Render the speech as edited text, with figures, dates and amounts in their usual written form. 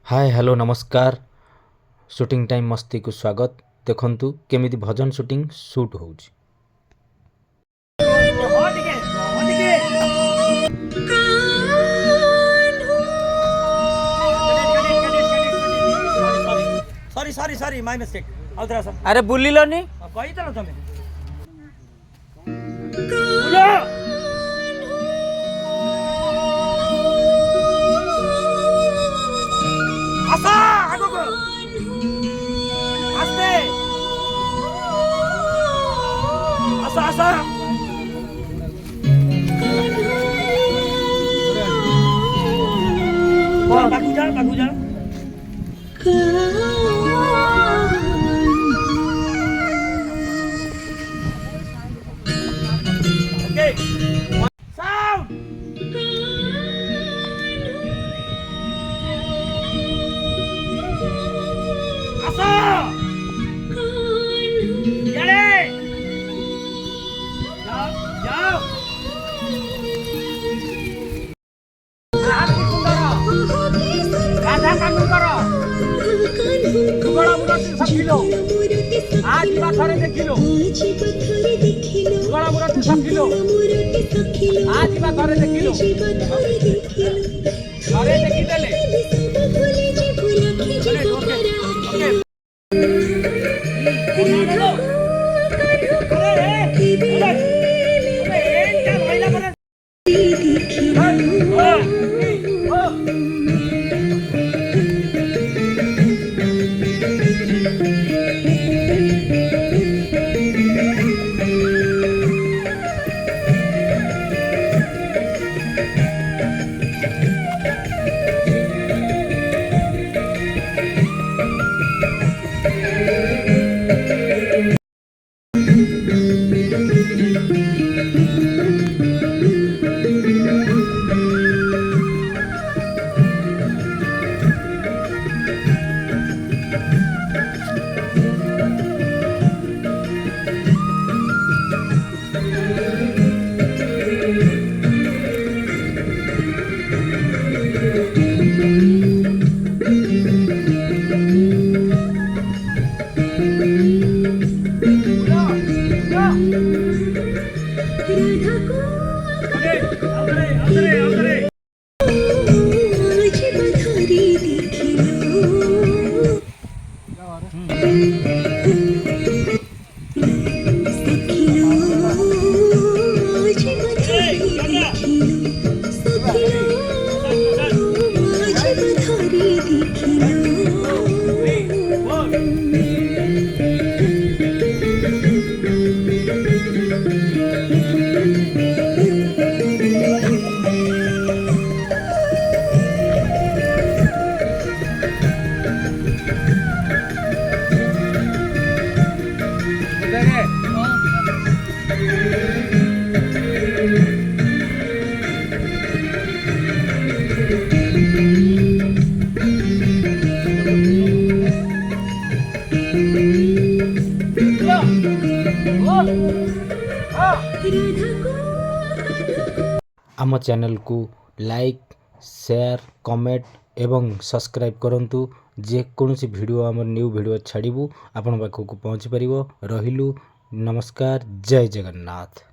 हाय hello नमस्कार। Shooting time मस्ती को स्वागत। देखंतु केमिति भजन शूटिंग शूट होउची। Sorry sorry sorry my mistake आउतरा सर अरे बुलिलनी कही त तमे बुलो आसा आगो को आस्ते आसा आसा बागू जा Okay. Sound. Asa. Yare. Jao, jao. Radha कानू करो दुगड़ा मुरती सब किलो आज बाथरे देखिलो दुगड़ा मुरती सब किलो आज बाथरे देखिलो अरे देखि देले ओके ओके आम चैनल को लाइक शेयर कमेंट एवं सब्सक्राइब करंतु। जे कोनोसी वीडियो आम न्यू वीडियो छाड़िबू आपण पाखक पहुँची पारिबो। रहिलु नमस्कार। जय जगन्नाथ।